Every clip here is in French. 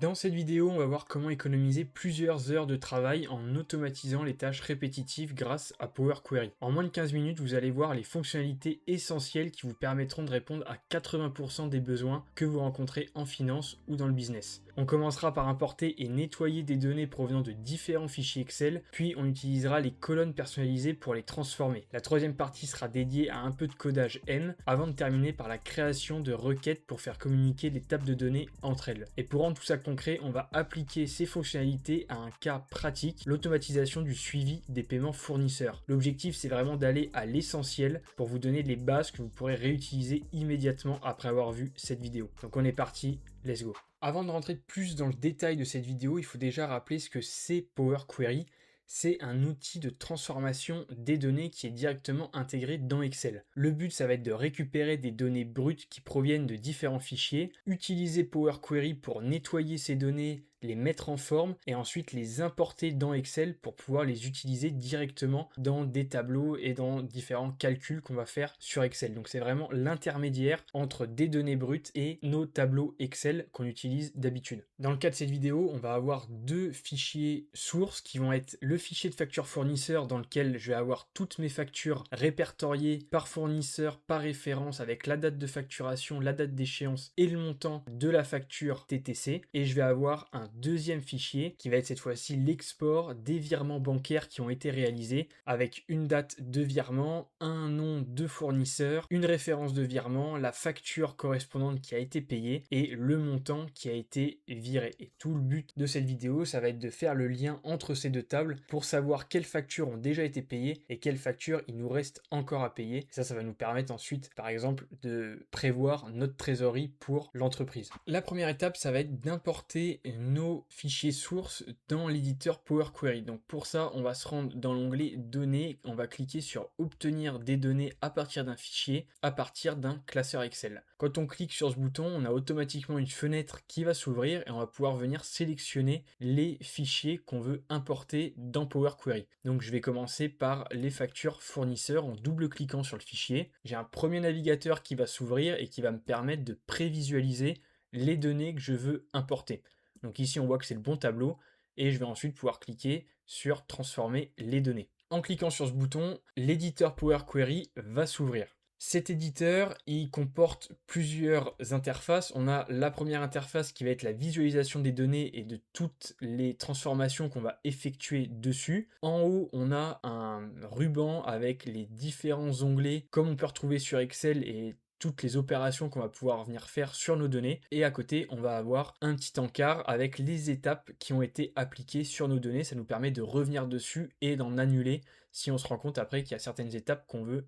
Dans cette vidéo, on va voir comment économiser plusieurs heures de travail en automatisant les tâches répétitives grâce à Power Query. En moins de 15 minutes, vous allez voir les fonctionnalités essentielles qui vous permettront de répondre à 80% des besoins que vous rencontrez en finance ou dans le business. On commencera par importer et nettoyer des données provenant de différents fichiers Excel, puis on utilisera les colonnes personnalisées pour les transformer. La troisième partie sera dédiée à un peu de codage N, avant de terminer par la création de requêtes pour faire communiquer les tables de données entre elles. Et pour rendre tout ça concret, on va appliquer ces fonctionnalités à un cas pratique, l'automatisation du suivi des paiements fournisseurs. L'objectif, c'est vraiment d'aller à l'essentiel pour vous donner les bases que vous pourrez réutiliser immédiatement après avoir vu cette vidéo. Donc on est parti, let's go. Avant de rentrer plus dans le détail de cette vidéo, il faut déjà rappeler ce que c'est Power Query. C'est un outil de transformation des données qui est directement intégré dans Excel. Le but, ça va être de récupérer des données brutes qui proviennent de différents fichiers, utiliser Power Query pour nettoyer ces données, les mettre en forme et ensuite les importer dans Excel pour pouvoir les utiliser directement dans des tableaux et dans différents calculs qu'on va faire sur Excel. Donc c'est vraiment l'intermédiaire entre des données brutes et nos tableaux Excel qu'on utilise d'habitude. Dans le cas de cette vidéo, on va avoir deux fichiers sources qui vont être le fichier de facture fournisseur dans lequel je vais avoir toutes mes factures répertoriées par fournisseur, par référence avec la date de facturation, la date d'échéance et le montant de la facture TTC. Et je vais avoir un deuxième fichier qui va être cette fois-ci l'export des virements bancaires qui ont été réalisés avec une date de virement, un nom de fournisseur, une référence de virement, la facture correspondante qui a été payée et le montant qui a été viré. Et tout le but de cette vidéo, ça va être de faire le lien entre ces deux tables pour savoir quelles factures ont déjà été payées et quelles factures il nous reste encore à payer. Ça va nous permettre ensuite, par exemple, de prévoir notre trésorerie pour l'entreprise. La première étape, ça va être d'importer nos fichiers sources dans l'éditeur Power Query. Donc pour ça, on va se rendre dans l'onglet Données, on va cliquer sur Obtenir des données à partir d'un fichier, à partir d'un classeur Excel. Quand on clique sur ce bouton, on a automatiquement une fenêtre qui va s'ouvrir et on va pouvoir venir sélectionner les fichiers qu'on veut importer dans Power Query. Donc je vais commencer par les factures fournisseurs en double-cliquant sur le fichier. J'ai un premier navigateur qui va s'ouvrir et qui va me permettre de prévisualiser les données que je veux importer. Donc ici, on voit que c'est le bon tableau et je vais ensuite pouvoir cliquer sur transformer les données. En cliquant sur ce bouton, l'éditeur Power Query va s'ouvrir. Cet éditeur, il comporte plusieurs interfaces. On a la première interface qui va être la visualisation des données et de toutes les transformations qu'on va effectuer dessus. En haut, on a un ruban avec les différents onglets comme on peut retrouver sur Excel et toutes les opérations qu'on va pouvoir venir faire sur nos données. Et à côté, on va avoir un petit encart avec les étapes qui ont été appliquées sur nos données. Ça nous permet de revenir dessus et d'en annuler si on se rend compte après qu'il y a certaines étapes qu'on veut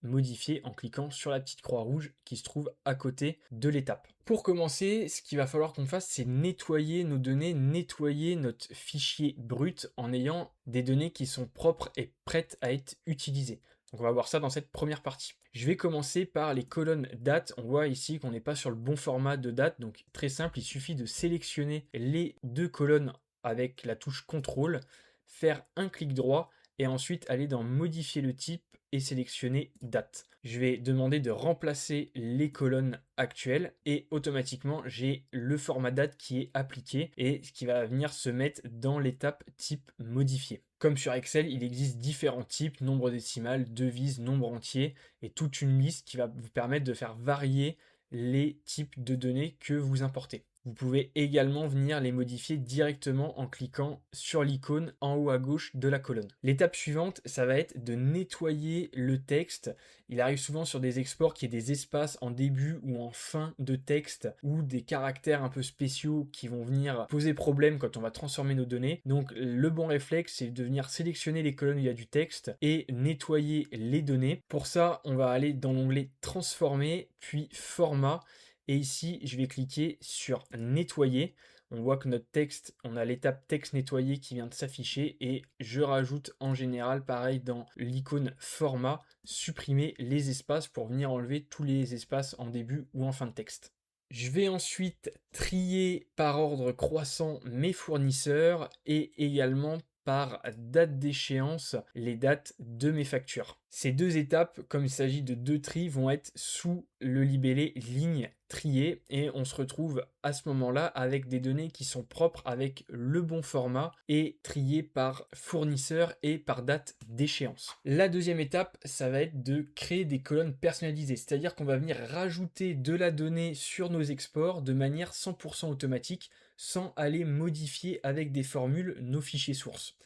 modifier en cliquant sur la petite croix rouge qui se trouve à côté de l'étape. Pour commencer, ce qu'il va falloir qu'on fasse, c'est nettoyer nos données, nettoyer notre fichier brut en ayant des données qui sont propres et prêtes à être utilisées. Donc on va voir ça dans cette première partie. Je vais commencer par les colonnes date. On voit ici qu'on n'est pas sur le bon format de date, donc très simple, il suffit de sélectionner les deux colonnes avec la touche CTRL, faire un clic droit et ensuite aller dans modifier le type et sélectionner date. Je vais demander de remplacer les colonnes actuelles et automatiquement j'ai le format date qui est appliqué et ce qui va venir se mettre dans l'étape type modifié. Comme sur Excel, il existe différents types, nombre décimal, devise, nombre entier et toute une liste qui va vous permettre de faire varier les types de données que vous importez. Vous pouvez également venir les modifier directement en cliquant sur l'icône en haut à gauche de la colonne. L'étape suivante, ça va être de nettoyer le texte. Il arrive souvent sur des exports qu'il y ait des espaces en début ou en fin de texte ou des caractères un peu spéciaux qui vont venir poser problème quand on va transformer nos données. Donc le bon réflexe, c'est de venir sélectionner les colonnes où il y a du texte et nettoyer les données. Pour ça, on va aller dans l'onglet Transformer, puis Format. Et ici, je vais cliquer sur nettoyer. On voit que notre texte, on a l'étape texte nettoyé qui vient de s'afficher et je rajoute en général, pareil dans l'icône format, supprimer les espaces pour venir enlever tous les espaces en début ou en fin de texte. Je vais ensuite trier par ordre croissant mes fournisseurs et également par date d'échéance les dates de mes factures. Ces deux étapes, comme il s'agit de deux tris, vont être sous le libellé ligne triée et on se retrouve à ce moment-là avec des données qui sont propres avec le bon format et triées par fournisseur et par date d'échéance. La deuxième étape, ça va être de créer des colonnes personnalisées, c'est-à-dire qu'on va venir rajouter de la donnée sur nos exports de manière 100% automatique sans aller modifier avec des formules nos fichiers sources.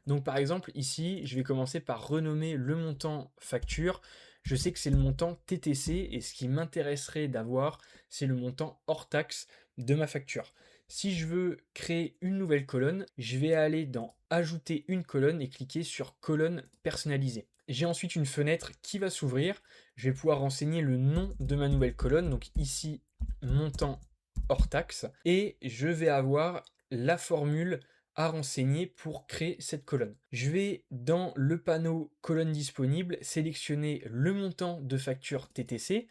Donc par exemple ici, je vais commencer par renommer le montant facture. Je sais que c'est le montant TTC et ce qui m'intéresserait d'avoir, c'est le montant hors taxe de ma facture. Si je veux créer une nouvelle colonne, je vais aller dans Ajouter une colonne et cliquer sur Colonne personnalisée. J'ai ensuite une fenêtre qui va s'ouvrir. Je vais pouvoir renseigner le nom de ma nouvelle colonne. Donc ici, montant hors taxe. Et je vais avoir la formule à renseigner pour créer cette colonne. Je vais dans le panneau colonne disponible sélectionner le montant de facture TTC.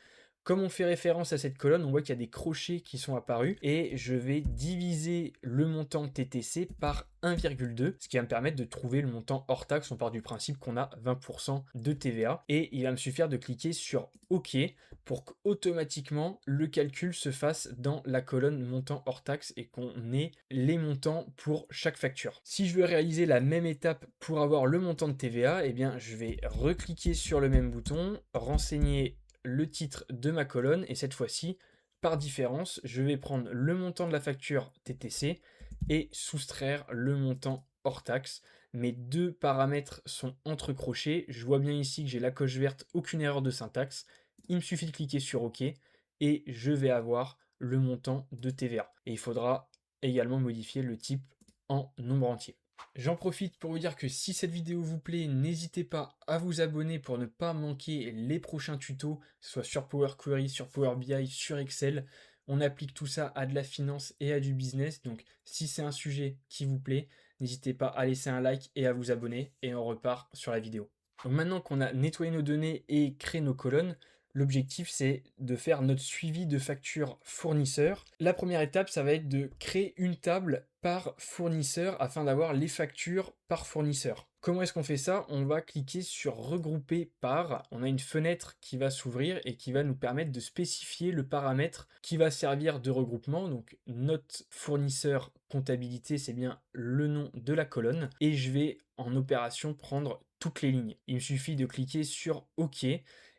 Comme on fait référence à cette colonne, on voit qu'il y a des crochets qui sont apparus et je vais diviser le montant TTC par 1,2, ce qui va me permettre de trouver le montant hors taxe. On part du principe qu'on a 20% de TVA et il va me suffire de cliquer sur OK pour qu'automatiquement le calcul se fasse dans la colonne montant hors taxe et qu'on ait les montants pour chaque facture. Si je veux réaliser la même étape pour avoir le montant de TVA, eh bien je vais recliquer sur le même bouton, renseigner le titre de ma colonne et cette fois-ci, par différence, je vais prendre le montant de la facture TTC et soustraire le montant hors taxe. Mes deux paramètres sont entrecrochés. Je vois bien ici que j'ai la coche verte, aucune erreur de syntaxe. Il me suffit de cliquer sur OK et je vais avoir le montant de TVA. Et il faudra également modifier le type en nombre entier. J'en profite pour vous dire que si cette vidéo vous plaît, n'hésitez pas à vous abonner pour ne pas manquer les prochains tutos, que ce soit sur Power Query, sur Power BI, sur Excel. On applique tout ça à de la finance et à du business, donc si c'est un sujet qui vous plaît, n'hésitez pas à laisser un like et à vous abonner, et on repart sur la vidéo. Donc maintenant qu'on a nettoyé nos données et créé nos colonnes, l'objectif c'est de faire notre suivi de factures fournisseurs. La première étape, ça va être de créer une table par fournisseur afin d'avoir les factures par fournisseur. Comment est-ce qu'on fait ça? On va cliquer sur regrouper par. On a une fenêtre qui va s'ouvrir et qui va nous permettre de spécifier le paramètre qui va servir de regroupement. Donc notre fournisseur comptabilité, c'est bien le nom de la colonne. Et je vais en opération prendre toutes les lignes. Il me suffit de cliquer sur OK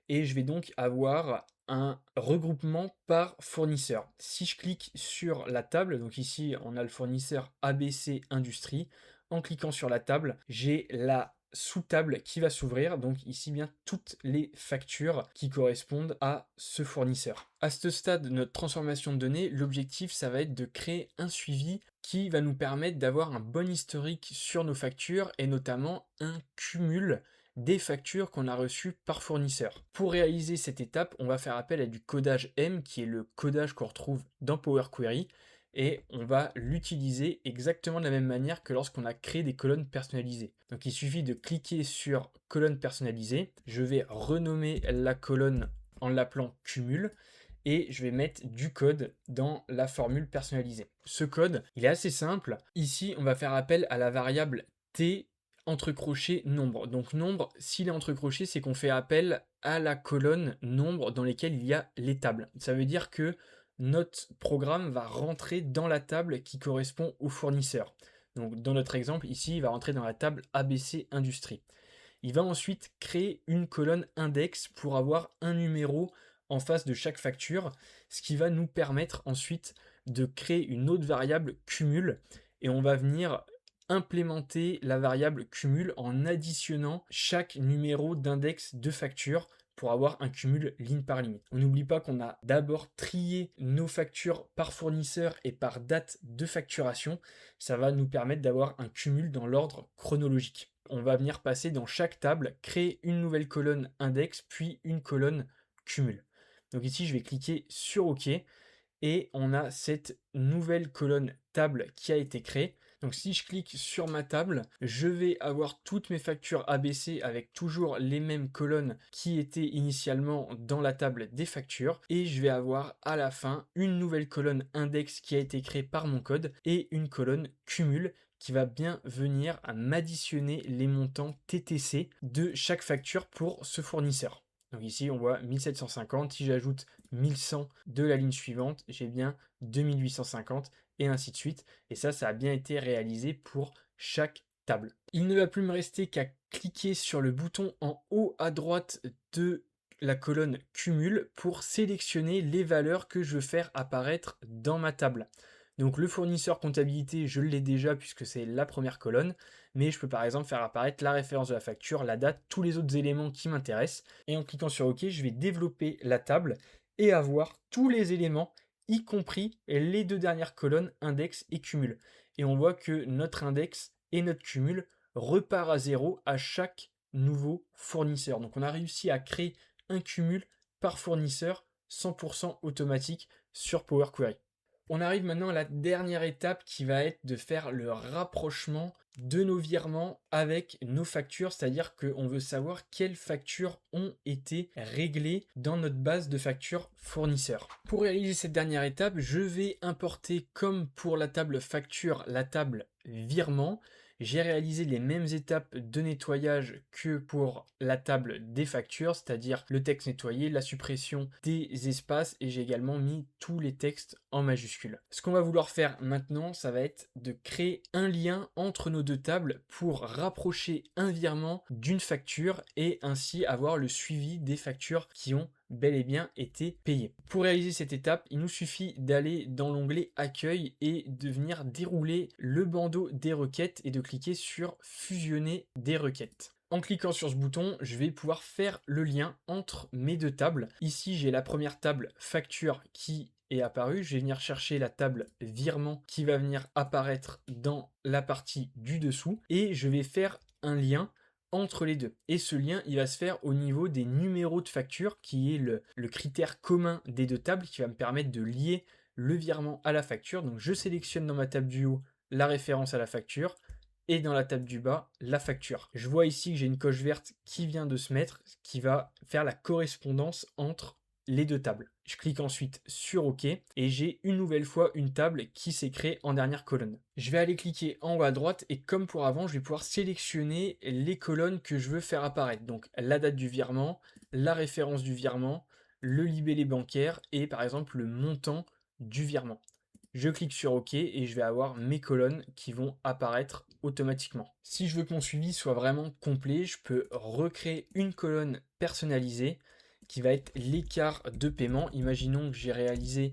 et je vais donc avoir un regroupement par fournisseur. Si je clique sur la table, donc ici on a le fournisseur ABC Industrie, en cliquant sur la table, j'ai la sous-table qui va s'ouvrir, donc ici bien toutes les factures qui correspondent à ce fournisseur. À ce stade de notre transformation de données, l'objectif ça va être de créer un suivi qui va nous permettre d'avoir un bon historique sur nos factures et notamment un cumul des factures qu'on a reçues par fournisseur. Pour réaliser cette étape, on va faire appel à du codage M, qui est le codage qu'on retrouve dans Power Query, et on va l'utiliser exactement de la même manière que lorsqu'on a créé des colonnes personnalisées. Donc il suffit de cliquer sur colonne personnalisée, je vais renommer la colonne en l'appelant cumul, et je vais mettre du code dans la formule personnalisée. Ce code, il est assez simple. Ici, on va faire appel à la variable t entrecroché nombre. Donc nombre, s'il est entrecroché, c'est qu'on fait appel à la colonne nombre dans laquelle il y a les tables. Ça veut dire que notre programme va rentrer dans la table qui correspond au fournisseur. Donc dans notre exemple, ici, il va rentrer dans la table ABC Industrie. Il va ensuite créer une colonne index pour avoir un numéro en face de chaque facture, ce qui va nous permettre ensuite de créer une autre variable cumul et on va venir implémenter la variable cumul en additionnant chaque numéro d'index de facture pour avoir un cumul ligne par ligne. On n'oublie pas qu'on a d'abord trié nos factures par fournisseur et par date de facturation. Ça va nous permettre d'avoir un cumul dans l'ordre chronologique. On va venir passer dans chaque table, créer une nouvelle colonne index, puis une colonne cumul. Donc ici, je vais cliquer sur OK et on a cette nouvelle colonne table qui a été créée. Donc si je clique sur ma table, je vais avoir toutes mes factures ABC avec toujours les mêmes colonnes qui étaient initialement dans la table des factures et je vais avoir à la fin une nouvelle colonne index qui a été créée par mon code et une colonne cumul qui va bien venir à m'additionner les montants TTC de chaque facture pour ce fournisseur. Donc ici, on voit 1750. Si j'ajoute 1100 de la ligne suivante, j'ai bien 2850 et ainsi de suite. Et ça a bien été réalisé pour chaque table. Il ne va plus me rester qu'à cliquer sur le bouton en haut à droite de la colonne cumul pour sélectionner les valeurs que je veux faire apparaître dans ma table. Donc le fournisseur comptabilité, je l'ai déjà puisque c'est la première colonne, mais je peux par exemple faire apparaître la référence de la facture, la date, tous les autres éléments qui m'intéressent. Et en cliquant sur OK, je vais développer la table et avoir tous les éléments, y compris les deux dernières colonnes, index et cumul. Et on voit que notre index et notre cumul repart à zéro à chaque nouveau fournisseur. Donc on a réussi à créer un cumul par fournisseur 100% automatique sur Power Query. On arrive maintenant à la dernière étape qui va être de faire le rapprochement de nos virements avec nos factures, c'est-à-dire qu'on veut savoir quelles factures ont été réglées dans notre base de factures fournisseurs. Pour réaliser cette dernière étape, je vais importer comme pour la table facture, la table virement. J'ai réalisé les mêmes étapes de nettoyage que pour la table des factures, c'est-à-dire le texte nettoyé, la suppression des espaces et j'ai également mis tous les textes en majuscules. Ce qu'on va vouloir faire maintenant, ça va être de créer un lien entre nos deux tables pour rapprocher un virement d'une facture et ainsi avoir le suivi des factures qui ont bel et bien été payées. Pour réaliser cette étape, il nous suffit d'aller dans l'onglet Accueil et de venir dérouler le bandeau des requêtes et de cliquer sur Fusionner des requêtes. En cliquant sur ce bouton, je vais pouvoir faire le lien entre mes deux tables. Ici, j'ai la première table facture qui est apparue. Je vais venir chercher la table virement qui va venir apparaître dans la partie du dessous et je vais faire un lien entre les deux. Et ce lien, il va se faire au niveau des numéros de facture, qui est le critère commun des deux tables, qui va me permettre de lier le virement à la facture. Donc je sélectionne dans ma table du haut la référence à la facture, et dans la table du bas, la facture. Je vois ici que j'ai une coche verte qui vient de se mettre, qui va faire la correspondance entre les deux tables. Je clique ensuite sur OK et j'ai une nouvelle fois une table qui s'est créée en dernière colonne. Je vais aller cliquer en haut à droite et comme pour avant, je vais pouvoir sélectionner les colonnes que je veux faire apparaître. Donc la date du virement, la référence du virement, le libellé bancaire et par exemple le montant du virement. Je clique sur OK et je vais avoir mes colonnes qui vont apparaître automatiquement. Si je veux que mon suivi soit vraiment complet, je peux recréer une colonne personnalisée qui va être l'écart de paiement. Imaginons que j'ai réalisé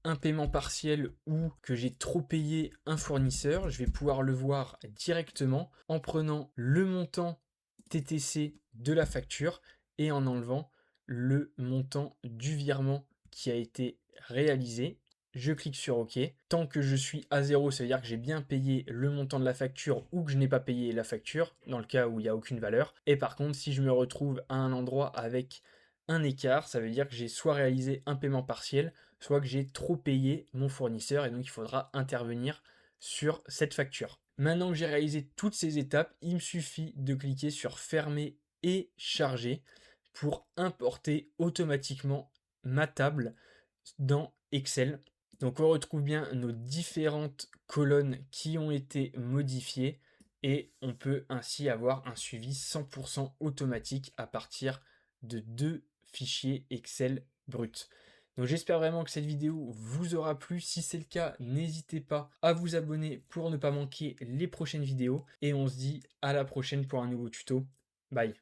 un paiement partiel ou que j'ai trop payé un fournisseur. Je vais pouvoir le voir directement en prenant le montant TTC de la facture et en enlevant le montant du virement qui a été réalisé. Je clique sur OK. Tant que je suis à 0, ça veut dire que j'ai bien payé le montant de la facture ou que je n'ai pas payé la facture, dans le cas où il n'y a aucune valeur. Et par contre, si je me retrouve à un endroit avec un écart, ça veut dire que j'ai soit réalisé un paiement partiel, soit que j'ai trop payé mon fournisseur et donc il faudra intervenir sur cette facture. Maintenant que j'ai réalisé toutes ces étapes, il me suffit de cliquer sur fermer et charger pour importer automatiquement ma table dans Excel. Donc on retrouve bien nos différentes colonnes qui ont été modifiées et on peut ainsi avoir un suivi 100% automatique à partir de deux fichiers Excel bruts. Donc j'espère vraiment que cette vidéo vous aura plu. Si c'est le cas, n'hésitez pas à vous abonner pour ne pas manquer les prochaines vidéos. Et on se dit à la prochaine pour un nouveau tuto. Bye.